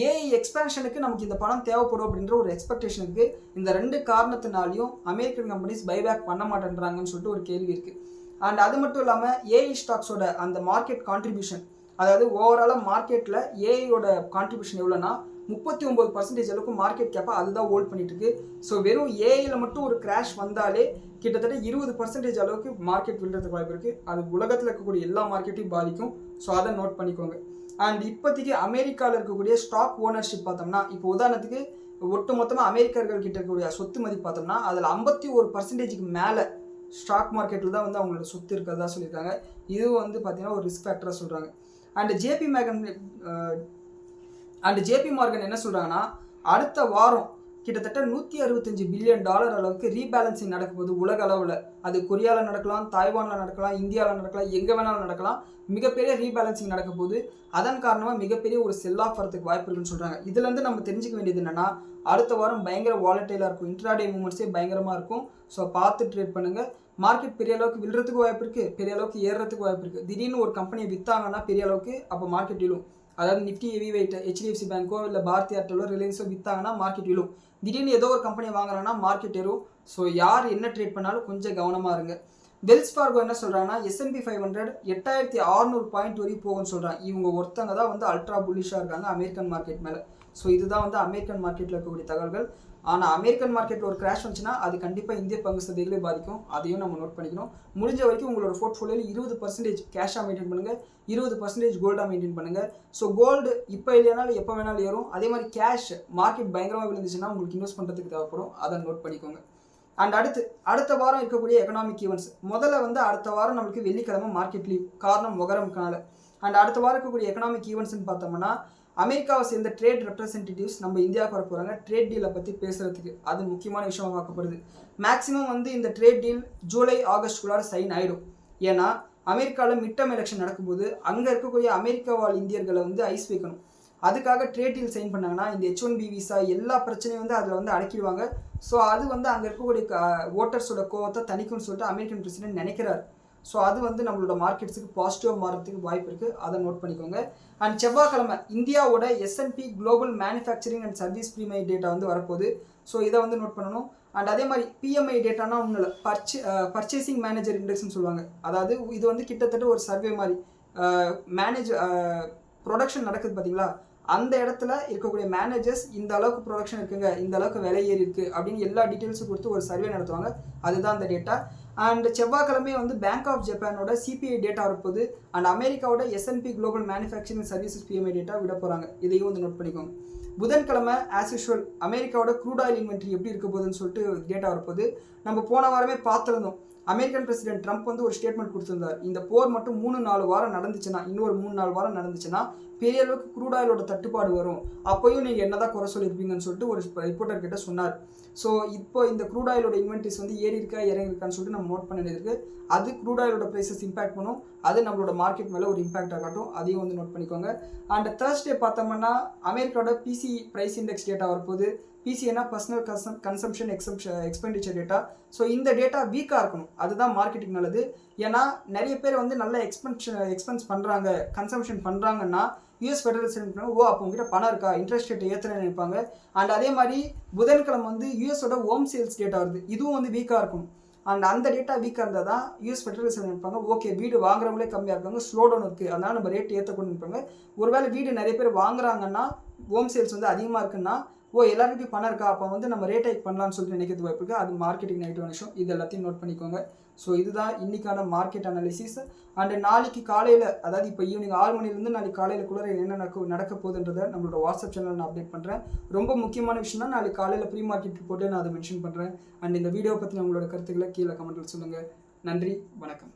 ஏஐ எக்ஸ்பேன்ஷனுக்கு நமக்கு இந்த பணம் தேவைப்படும் அப்படின்ற ஒரு எக்ஸ்பெக்டேஷன் இருக்குது. இந்த ரெண்டு காரணத்தினாலையும் அமெரிக்கன் கம்பெனிஸ் பைபேக் பண்ண மாட்டேன்றாங்கன்னு சொல்லிட்டு ஒரு கேள்வி இருக்குது. அண்ட் அது மட்டும் இல்லாமல் ஏஐ ஸ்டாக்ஸோட அந்த மார்க்கெட் கான்ட்ரிபியூஷன், அதாவது ஓவராலாக மார்க்கெட்டில் ஏஐயோட கான்ட்ரிபியூஷன் எவ்வளோனா 39% அளவுக்கு மார்க்கெட் கேப்பாக அதுதான் ஹோல்ட் பண்ணிட்டு இருக்கு. ஸோ வெறும் ஏஐயில் மட்டும் ஒரு கிராஷ் வந்தாலே கிட்டத்தட்ட 20% அளவுக்கு மார்க்கெட் விழுறதுக்கு வாய்ப்பு இருக்குது. அது உலகத்தில் இருக்கக்கூடிய எல்லா மார்க்கெட்டையும் பாதிக்கும். ஸோ அதை நோட் பண்ணிக்கோங்க. அண்ட் இப்போதைக்கு அமெரிக்காவில் இருக்கக்கூடிய ஸ்டாக் ஓனர்ஷிப் பார்த்தோம்னா, இப்போ உதாரணத்துக்கு ஒட்டு மொத்தமாக அமெரிக்கர்கள் கிட்ட இருக்கக்கூடிய சொத்து மதிப்பு பார்த்தோம்னா அதில் 51% மேலே ஸ்டாக் மார்க்கெட்டில் தான் வந்து அவங்களோட சொத்து இருக்கிறதா சொல்லியிருக்காங்க. இது வந்து பார்த்தீங்கன்னா ஒரு ரிஸ்க் ஃபேக்டராக சொல்கிறாங்க. அண்ட் ஜேபி மார்கன் என்ன சொல்கிறாங்கன்னா, அடுத்த வாரம் கிட்டத்தட்ட $165 பில்லியன் அளவுக்கு ரீபேலன்சிங் நடக்க போகுது உலக அளவில். அது கொரியாவில் நடக்கலாம், தாய்வானில் நடக்கலாம், இந்தியாவில் நடக்கலாம், எங்கே வேணாலும் நடக்கலாம். மிகப்பெரிய ரீபேலன்சிங் நடக்க போகுது. அதன் காரணமாக மிகப்பெரிய ஒரு செல் ஆஃப் வரதுக்கு வாய்ப்பு இருக்குன்னு சொல்கிறாங்க. இதுலேருந்து நம்ம தெரிஞ்சுக்க வேண்டியது என்னென்னா, அடுத்த வாரம் பயங்கர வாலட்டைலாக இருக்கும். இன்ட்ராடே மூமெண்ட்ஸே பயங்கரமாக இருக்கும். ஸோ பார்த்து ட்ரேட் பண்ணுங்கள். மார்க்கெட் பெரிய அளவுக்கு விழுறதுக்கு வாய்ப்பு இருக்குது, பெரிய அளவுக்கு ஏறுறதுக்கு வாய்ப்பு இருக்குது. திடீர்னு ஒரு கம்பெனியை விற்றாங்கன்னா பெரிய அளவுக்கு அப்போ மார்க்கெட் விழும். அதாவது நிஃப்டி ஹெவி வெயிட் ஹெச்டிஎஃப்சி பேங்கோ இல்லை பாரதி ஏர்டெலோ ரிலையன்ஸோ விற்றாங்கன்னா மார்க்கெட் விழும். திடீர்னு ஏதோ ஒரு கம்பெனி வாங்குறாங்கன்னா மார்க்கெட் ஏறும். ஸோ யார் என்ன ட்ரேட் பண்ணாலும் கொஞ்சம் கவனமாக இருங்க. வெல்ஸ் ஃபார்கோ என்ன சொல்கிறாங்கன்னா, S&P 500 8600 பாயிண்ட் வரைக்கும் போகும்னு சொல்கிறாங்க. இவங்க ஒருத்தங்க தான் வந்து அல்ட்ரா புல்லிஷாக இருக்காங்க அமெரிக்கன் மார்க்கெட் மேலே. ஸோ இதுதான் வந்து அமெரிக்கன் மார்க்கெட்டில் இருக்கக்கூடிய தகவல்கள். ஆனால் அமெரிக்கன் மார்க்கெட்டில் ஒரு கிராஷ் வந்துச்சுன்னா அது கண்டிப்பாக இந்திய பங்கு சந்தைகளே பாதிக்கும். அதையும் நம்ம நோட் பண்ணிக்கணும். முடிஞ்ச வரைக்கும் உங்களோட போர்ட்ஃபோலியோவில் 20% கேஷாக மெயின்டைன் பண்ணுங்கள், 20% கோல்டாக மெயின்டைன் பண்ணுங்கள். ஸோ கோல்டு இப்போ இல்லைனாலும் எப்போ வேணாலும் ஏறும். அதே மாதிரி கேஷ் மார்க்கெட் பயங்கரமாக விழுந்துச்சுன்னா உங்களுக்கு இன்வெஸ்ட் பண்ணுறதுக்கு தேவைப்படும். அதை நோட் பண்ணிக்கோங்க. அண்ட் அடுத்த வாரம் இருக்கக்கூடிய எக்கனாமிக் ஈவெண்ட்ஸ், முதல்ல வந்து அடுத்த வாரம் நம்மளுக்கு வெள்ளிக்கிழமை மார்க்கெட் லீவ், காரணம் மொகரம்னால. அண்ட் அடுத்த வாரம் இருக்கக்கூடிய எக்கனாமிக் ஈவெண்ட்ஸ்ன்னு பார்த்தோம்னா, அமெரிக்காவை சேர்ந்த ட்ரேட் ரெப்ரசன்டேட்டிவ்ஸ் நம்ம இந்தியாவுக்கு வர போகிறாங்க ட்ரேட் டீலை பற்றி பேசுகிறதுக்கு. அது முக்கியமான விஷயமாக பார்க்கப்படுது. மேக்ஸிமம் வந்து இந்த ட்ரேட் டீல் ஜூலை ஆகஸ்ட்குள்ளார சைன் ஆகிடும். ஏன்னா அமெரிக்காவில் மிட்டம் எலெக்ஷன் நடக்கும்போது அங்கே இருக்கக்கூடிய அமெரிக்கா வாழ் இந்தியர்களை வந்து ஐஸ் வைக்கணும். அதுக்காக ட்ரேட் டீல் சைன் பண்ணாங்கன்னா இந்த H1B விசா எல்லா பிரச்சனையும் வந்து அதில் வந்து அடக்கிடுவாங்க. ஸோ அது வந்து அங்கே இருக்கக்கூடிய ஓட்டர்ஸோட கோவத்தை தணிக்கும்னு சொல்லிட்டு அமெரிக்கன் பிரசிடென்ட் நினைக்கிறார். ஸோ அது வந்து நம்மளோட மார்க்கெட்ஸுக்கு பாசிட்டிவாக மாறதுக்கு வாய்ப்பு இருக்குது. அதை நோட் பண்ணிக்கோங்க. அண்ட் செவ்வாய்க்கிழமை இந்தியாவோட S&P global manufacturing and service PMI data வந்து வரப்போகுது. ஸோ இதை வந்து நோட் பண்ணணும். அண்ட் அதே மாதிரி PMI டேட்டானா ஒன்றும் இல்லை, பர்ச்சேசிங் மேனேஜர் இண்டெக்ஸ்னு சொல்லுவாங்க. அதாவது இது வந்து கிட்டத்தட்ட ஒரு சர்வே மாதிரி ப்ரொடக்ஷன் நடக்குது பார்த்தீங்களா, அந்த இடத்துல இருக்கக்கூடிய மேனேஜர்ஸ் இந்த அளவுக்கு ப்ரொடக்ஷன் இருக்குங்க, இந்த அளவுக்கு விலை ஏறி இருக்குது அப்படின்னு எல்லா டீட்டெயில்ஸும் கொடுத்து ஒரு சர்வே நடத்துவாங்க. அதுதான் அந்த டேட்டா. அண்ட் செவ்வாய்க்கிழமை வந்து பேங்க் ஆஃப் ஜப்பானோட சிபிஐ டேட்டா வரப்போகுது. அண்ட் அமெரிக்காவோட S&P global manufacturing services PMI data விட போகிறாங்க. இதையும் வந்து நோட் பண்ணிக்கோங்க. புதன்கிழமை ஆஸ் யூஷுவல் அமெரிக்காவோட க்ரூட் ஆயில் இன்வென்ட்ரி எப்படி இருக்க போகுதுன்னு சொல்லிட்டு டேட்டா வரப்போகுது. நம்ம போன வாரமே பார்த்துருந்தோம். அமெரிக்கன் பிரசிடென்ட் ட்ரம்ப் வந்து ஒரு ஸ்டேட்மெண்ட் கொடுத்துருந்தார். இந்த போர் மட்டும் 3-4 வாரம் நடந்துச்சுன்னா, இன்னொரு 3-4 வாரம் நடந்துச்சுன்னா பெரிய அளவுக்கு க்ரூட் ஆயிலோட தட்டுப்பாடு வரும், அப்போயும் நீங்கள் என்னதான் குறை சொல்லியிருப்பீங்கன்னு சொல்லிட்டு ஒரு ரிப்போர்ட்டர் கிட்ட சொன்னார். ஸோ இப்போ இந்த க்ரூட் ஆயிலோட இன்வென்ட்ரிஸ் வந்து ஏறி இருக்கா இறங்கி இருக்கான்னு சொல்லிட்டு நம்ம நோட் பண்ண வேண்டியது. அது க்ரூட் ஆயிலோட ப்ரைஸஸ் இம்பாக்ட் பண்ணும், அது நம்மளோட மார்க்கெட் மேலே ஒரு இம்பாக்டாக காட்டும். அதையும் வந்து நோட் பண்ணிக்கோங்க. அண்ட் தேர்ஸ்டே பார்த்தோம்னா அமெரிக்காவோட பிசி ப்ரைஸ் இண்டெக்ஸ் டேட்டா வரப்போகுது. பிசினா personal consumption expenditure data. So இந்த டேட்டா வீக்காக இருக்கணும், அதுதான் மார்க்கெட்டிங் நல்லது. ஏன்னா நிறைய பேர் வந்து நல்ல எக்ஸ்பென்ஸ் பண்ணுறாங்க, கன்சம்ஷன் பண்ணுறாங்கன்னா யூஎஸ் ஃபெடரல் ரிசர்வ் அப்போ உங்ககிட்ட பணம் இருக்கா, இன்ட்ரெஸ்ட் ரேட் ஏற்றுறேன்னு நினைப்பாங்க. அண்ட் அதே மாதிரி புதன்கிழமை வந்து யூஎஸோட ஹோம் சேல்ஸ் டேட்டா வருது, இதுவும் வந்து வீக்காக இருக்கும். அண்ட் அந்த டேட்டா வீக்காக இருந்தால் தான் யூஎஸ் ஃபெடரல் ரிசர்வ் நினைப்பாங்க ஓகே வீடு வாங்குறவங்களே கம்மியாக இருக்காங்க, ஸ்லோ டவுன் இருக்குது, அதனால் நம்ம ரேட் ஏற்றக்கூட நினைப்பாங்க. ஒருவேளை வீடு நிறைய பேர் வாங்குறாங்கன்னா ஹோம் சேல்ஸ் வந்து அதிகமாக இருக்குன்னா எல்லாருக்கிட்டையும் பணம் இருக்கா, அப்போ வந்து நம்ம ரேட் ஹைக் பண்ணலாம்னு சொல்லிட்டு நினைக்கிறது வாய்ப்பு இருக்குது. அது மார்க்கெட்டிங் நெகட்டிவ் விஷயம். இது எல்லாத்தையும் நோட் பண்ணிக்கோங்க. ஸோ இதுதான் இன்றைக்கான மார்க்கெட் அனாலிசிஸ். அண்டு நாளைக்கு காலையில், அதாவது இப்போ ஈவினிங் 6 மணிலேருந்து நாளைக்கு காலையிலக்குள்ளே என்ன நடக்க போகுதுன்றதை நம்மளோட வாட்ஸ்அப் சேனலில் நான் அப்டேட் பண்ணுறேன். ரொம்ப முக்கியமான விஷயம்னா நாளைக்கு காலையில் ப்ரீ மார்க்கெட் ரிப்போர்ட்டே நான் அதை மென்ஷன் பண்ணுறேன். அண்ட் இந்த வீடியோ பற்றி உங்களோட கருத்துக்களை கீழே கமெண்ட்டில் சொல்லுங்கள். நன்றி, வணக்கம்.